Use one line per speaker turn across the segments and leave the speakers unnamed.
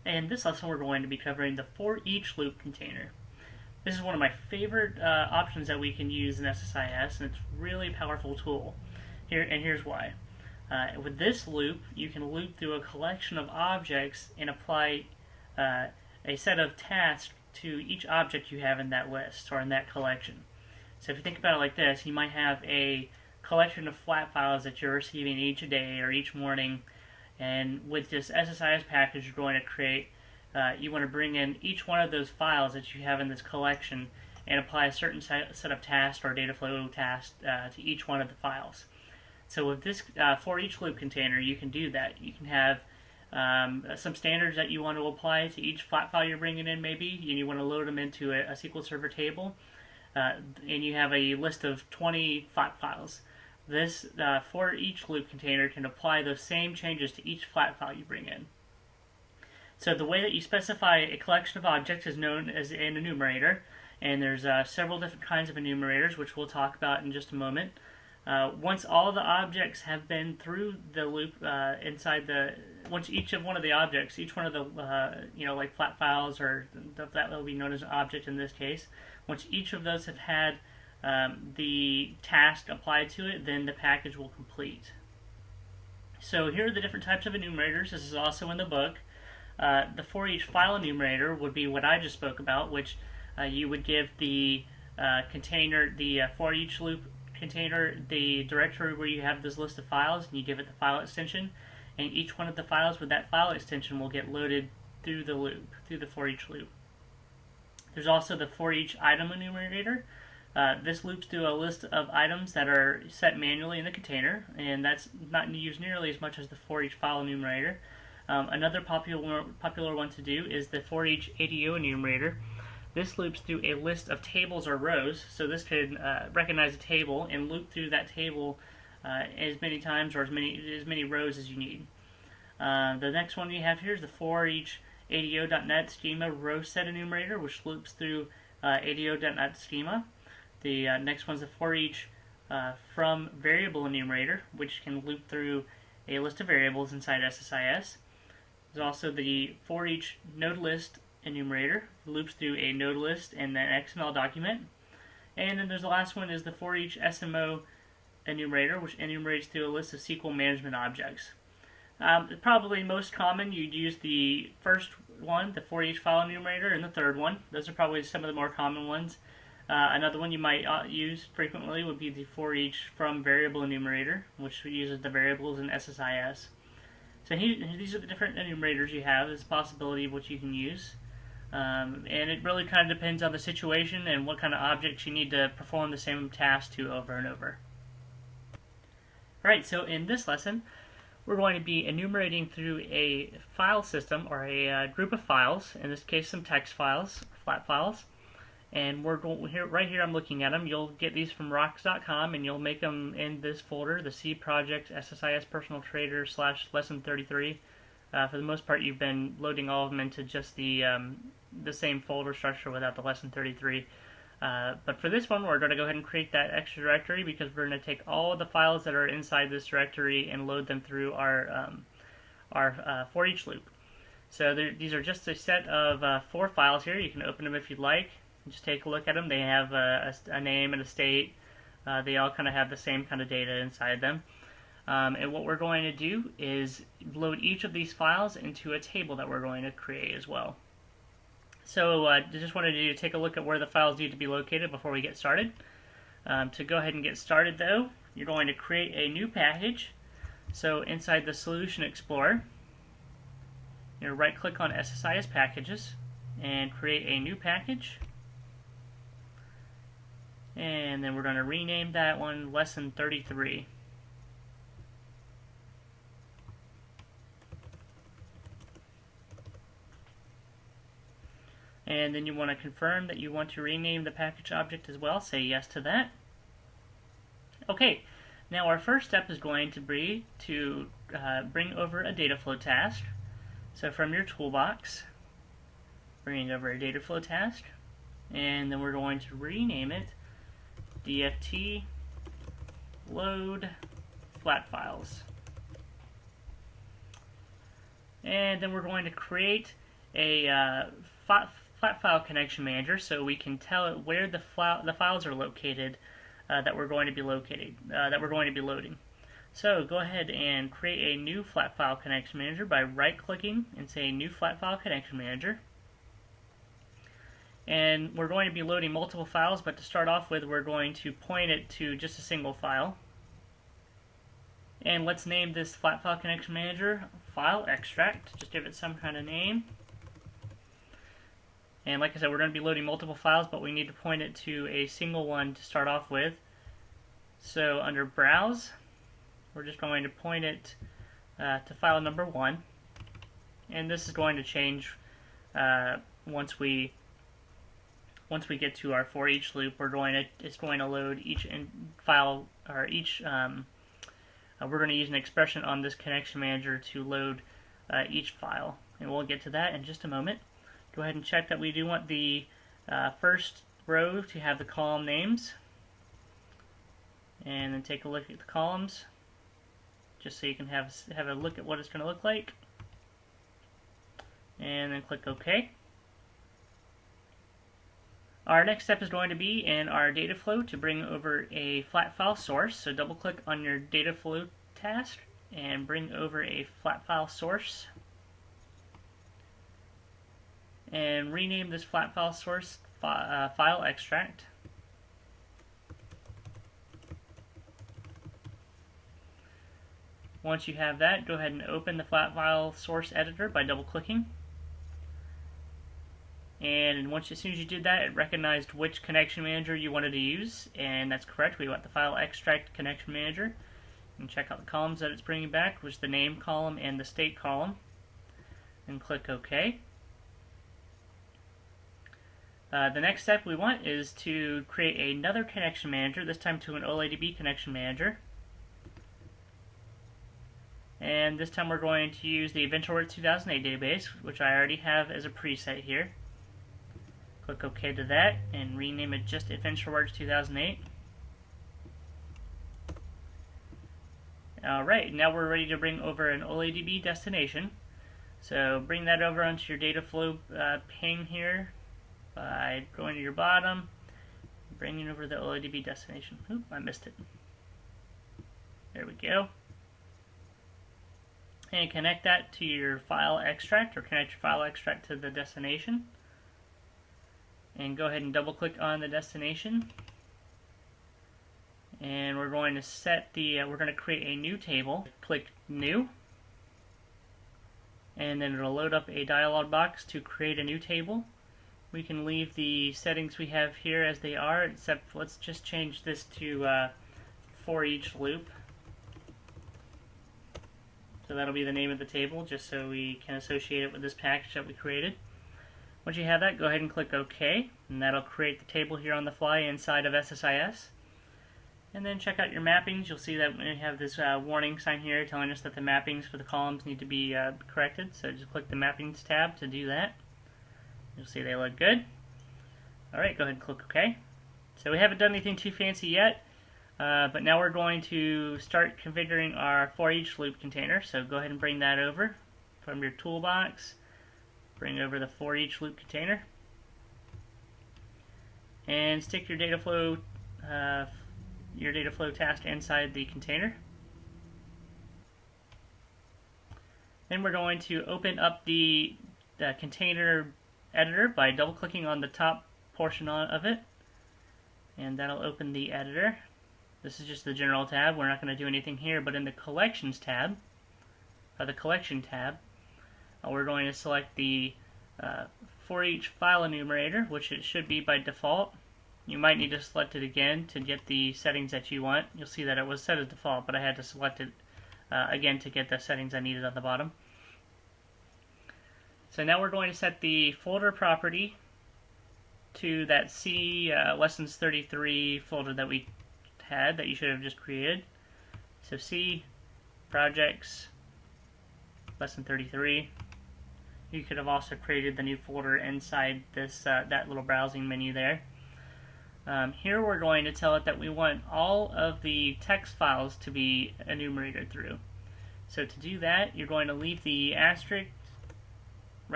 In this lesson, we're going to be covering the for each loop container. This is one of my favorite options that we can use in SSIS, and it's a really powerful tool. Here's why. With this loop, you can loop through a collection of objects and apply a set of tasks to each object you have in that list or in that collection. So if you think about it like this, you might have a collection of flat files that you're receiving each day or each morning. And with this SSIS package you're going to create, you want to bring in each one of those files that you have in this collection and apply a certain set of tasks or data flow tasks to each one of the files. So with this for each loop container, you can do that. You can have some standards that you want to apply to each flat file you're bringing in, maybe, and you want to load them into a SQL Server table, and you have a list of 20 flat files. This for each loop container can apply those same changes to each flat file you bring in. So the way that you specify a collection of objects is known as an enumerator, and there's several different kinds of enumerators, which we'll talk about in just a moment. Once all the objects have been through the loop once each of one of the objects, each one of the like flat files or that will be known as an object in this case, once each of those have had the task applied to it, then the package will complete. So here are the different types of enumerators. This is also in the book. The for each file enumerator would be what I just spoke about, which you would give the container, the for each loop container, the directory where you have this list of files, and you give it the file extension, and each one of the files with that file extension will get loaded through the loop, through the for each loop. There's also the for each item enumerator. This loops through a list of items that are set manually in the container, and that's not used nearly as much as the for each file enumerator. Another popular one to do is the for each ADO enumerator. This loops through a list of tables or rows, so this could recognize a table and loop through that table as many times or as many rows as you need. The next one we have here is the for each ADO.NET schema row set enumerator, which loops through ADO.NET schema. The next one is the for each from variable enumerator, which can loop through a list of variables inside SSIS. There's also the for each node list enumerator, loops through a node list and an XML document. And then there's the last one is the for each SMO enumerator, which enumerates through a list of SQL management objects. Probably most common, you'd use the first one, the for each file enumerator, and the third one. Those are probably some of the more common ones. Another one you might use frequently would be the for each from variable enumerator, which uses the variables in SSIS. So these are the different enumerators you have. There's a possibility of what you can use. And it really kind of depends on the situation and what kind of objects you need to perform the same task to over and over. Alright, so in this lesson, we're going to be enumerating through a file system or a group of files, in this case some text files, flat files. And we're going right here I'm looking at them. You'll get these from rocks.com, and you'll make them in this folder, the C project SSIS personal trader / lesson 33. For the most part, you've been loading all of them into just the same folder structure without the lesson 33. But for this one, we're going to go ahead and create that extra directory because we're going to take all of the files that are inside this directory and load them through our for each loop. So these are just a set of 4 files here. You can open them if you'd like. Just take a look at them. They have a name and a state. They all kind of have the same kind of data inside them. And what we're going to do is load each of these files into a table that we're going to create as well. So I just wanted to take a look at where the files need to be located before we get started. To go ahead and get started though, you're going to create a new package. So inside the Solution Explorer, you're going to right click on SSIS Packages and create a new package. And then we're going to rename that one Lesson 33. And then you want to confirm that you want to rename the package object as well. Say yes to that. Okay, now our first step is going to be to bring over a data flow task. So from your toolbox, bring over a data flow task, and then we're going to rename it DFT load flat files. And then we're going to create a flat file connection manager so we can tell it where the files are located that we're going to be loading. So go ahead and create a new flat file connection manager by right-clicking and say New Flat File Connection Manager. And we're going to be loading multiple files, but to start off with, we're going to point it to just a single file. And let's name this Flat File Connection Manager File Extract. Just give it some kind of name. And like I said, we're going to be loading multiple files, but we need to point it to a single one to start off with. So under Browse, we're just going to point it to file number 1. And this is going to change once we get to our for each loop. It's going to load each file, or each. We're going to use an expression on this connection manager to load each file, and we'll get to that in just a moment. Go ahead and check that we do want the first row to have the column names, and then take a look at the columns, just so you can have a look at what it's going to look like, and then click OK. Our next step is going to be in our data flow to bring over a flat file source. So double click on your data flow task and bring over a flat file source. And rename this flat file source file extract. Once you have that, go ahead and open the flat file source editor by double clicking. And as soon as you did that, it recognized which connection manager you wanted to use, and that's correct. We want the file extract connection manager. And check out the columns that it's bringing back, which is the name column and the state column, and click OK. The next step we want is to create another connection manager, this time to an OLEDB connection manager. And this time we're going to use the EventualWorks 2008 database, which I already have as a preset here. Click OK to that and rename it just EventualWorks 2008. Alright, now we're ready to bring over an OLEDB destination. So bring that over onto your data flow pane here by going to your bottom, bringing over the OLEDB destination. Oop, I missed it. There we go. And connect that to your file extract, or connect your file extract to the destination. And go ahead and double click on the destination. And we're going to set we're going to create a new table. Click New. And then it'll load up a dialog box to create a new table. We can leave the settings we have here as they are, except let's just change this to for each loop. So that'll be the name of the table, just so we can associate it with this package that we created. Once you have that, go ahead and click OK, and that'll create the table here on the fly inside of SSIS. And then check out your mappings. You'll see that we have this warning sign here telling us that the mappings for the columns need to be corrected. So just click the Mappings tab to do that. You'll see they look good. Alright, go ahead and click OK. So we haven't done anything too fancy yet, but now we're going to start configuring our for each loop container. So go ahead and bring that over from your toolbox. Bring over the for each loop container, and stick your data flow task inside the container. Then we're going to open up the container editor by double clicking on the top portion of it, and that'll open the editor. This is just the general tab. We're not going to do anything here, but in the collections tab, or the collection tab, we're going to select the for each file enumerator, which it should be by default. You might need to select it again to get the settings that you want. You'll see that it was set as default, but I had to select it again to get the settings I needed on the bottom. So now we're going to set the folder property to that C Lessons 33 folder that we had, that you should have just created. So C, Projects, Lesson 33. You could have also created the new folder inside this that little browsing menu there. Here we're going to tell it that we want all of the text files to be enumerated through. So to do that, you're going to leave the asterisk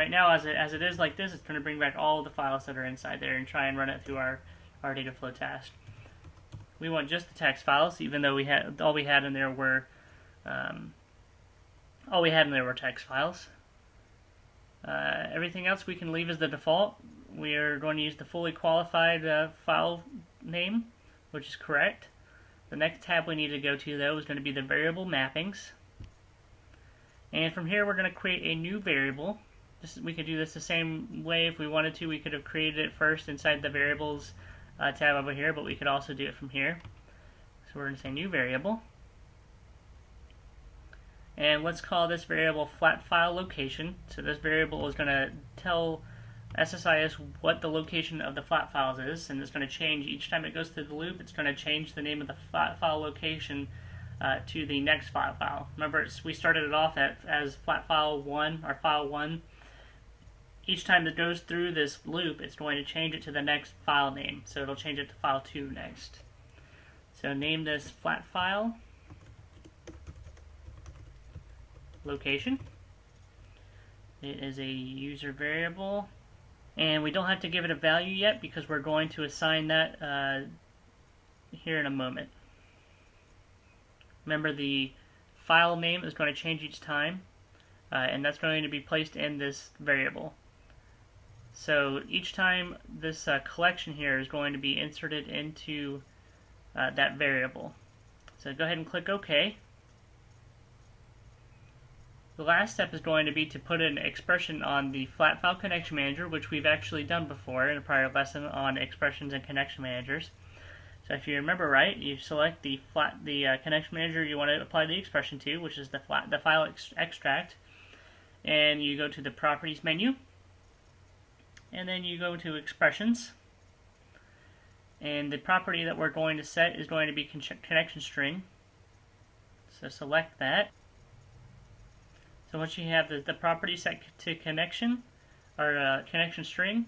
right now, as it is like this, it's going to bring back all the files that are inside there and try and run it through our data flow task. We want just the text files, even though all we had in there were text files. Everything else we can leave as the default. We are going to use the fully qualified file name, which is correct. The next tab we need to go to, though, is going to be the variable mappings. And from here, we're going to create a new variable. We could do this the same way if we wanted to. We could have created it first inside the variables tab over here, but we could also do it from here. So we're going to say new variable. And let's call this variable flat file location. So this variable is going to tell SSIS what the location of the flat files is, and it's going to change each time it goes through the loop. It's going to change the name of the flat file location to the next flat file. Remember, we started it off as flat file 1 or file 1. Each time it goes through this loop, it's going to change it to the next file name. So it'll change it to file 2 next. So name this flat file location. It is a user variable, and we don't have to give it a value yet because we're going to assign that here in a moment. Remember, the file name is going to change each time, and that's going to be placed in this variable. So each time this collection here is going to be inserted into that variable. So go ahead and click OK. The last step is going to be to put an expression on the flat file connection manager, which we've actually done before in a prior lesson on expressions and connection managers. So if you remember right, you select the connection manager you want to apply the expression to, which is the file extract, and you go to the properties menu, and then you go to expressions, and the property that we're going to set is going to be connection string. So select that. So once you have the property set to connection or connection string,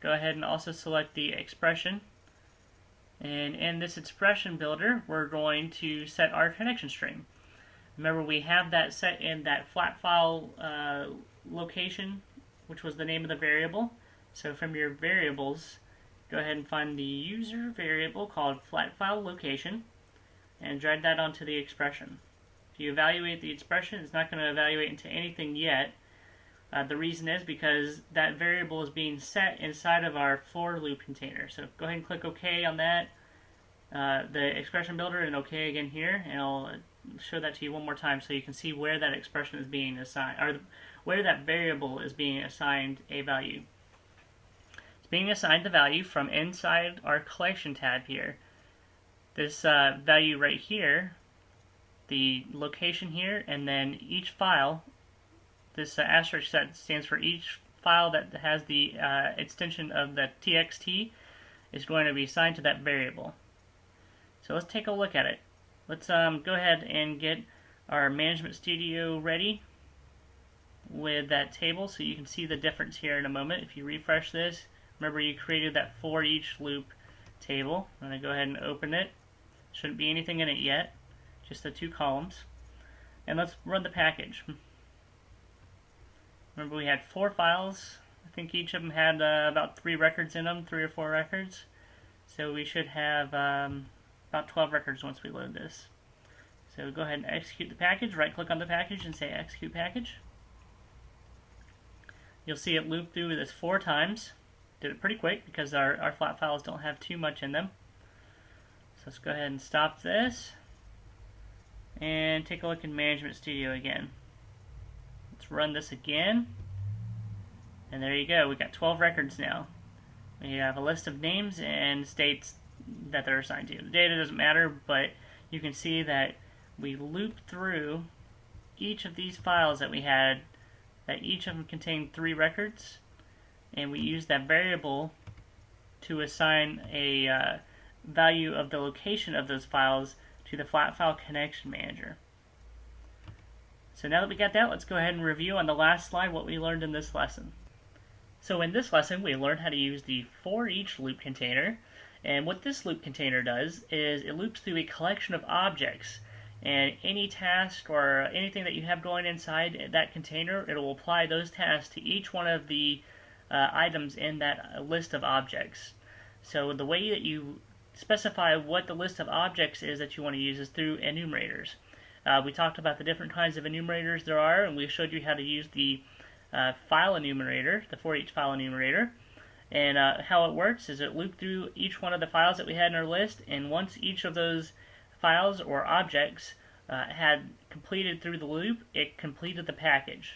go ahead and also select the expression. And in this expression builder, we're going to set our connection string. Remember, we have that set in that flat file location, which was the name of the variable. So from your variables, go ahead and find the user variable called flat file location and drag that onto the expression. If you evaluate the expression, it's not going to evaluate into anything yet. The reason is because that variable is being set inside of our for loop container. So go ahead and click OK on that, the expression builder, and OK again here, and I'll show that to you one more time so you can see where that expression is being assigned, or where that variable is being assigned a value. It's being assigned the value from inside our collection tab here. This value right here, the location here, and then each file, this asterisk that stands for each file that has the extension of the txt, is going to be assigned to that variable. So let's take a look at it. Let's go ahead and get our Management Studio ready with that table so you can see the difference here in a moment. If you refresh this, remember you created that for each loop table. I'm going to go ahead and open it. Shouldn't be anything in it yet, just the 2 columns. And let's run the package. Remember, we had 4 files. I think each of them had about 3 records in them, 3 or 4 records. So we should have about 12 records once we load this. So go ahead and execute the package. Right-click on the package and say Execute Package. You'll see it loop through this 4 times. Did it pretty quick because our flat files don't have too much in them. So let's go ahead and stop this and take a look in Management Studio again. Let's run this again, and there you go. We've got 12 records now. We have a list of names and states that they're assigned to. The data doesn't matter, but you can see that we looped through each of these files that we had, that each of them contained 3 records, and we used that variable to assign a value of the location of those files to the flat file connection manager. So now that we got that, let's go ahead and review on the last slide what we learned in this lesson. So in this lesson, we learned how to use the for each loop container, and what this loop container does is it loops through a collection of objects, And any task or anything that you have going inside that container, it will apply those tasks to each one of the items in that list of objects. So the way that you specify what the list of objects is that you want to use is through enumerators. We talked about the different kinds of enumerators there are, and we showed you how to use the file enumerator, the for each file enumerator. And how it works is it looped through each one of the files that we had in our list, and once each of those files or objects had completed through the loop, it completed the package.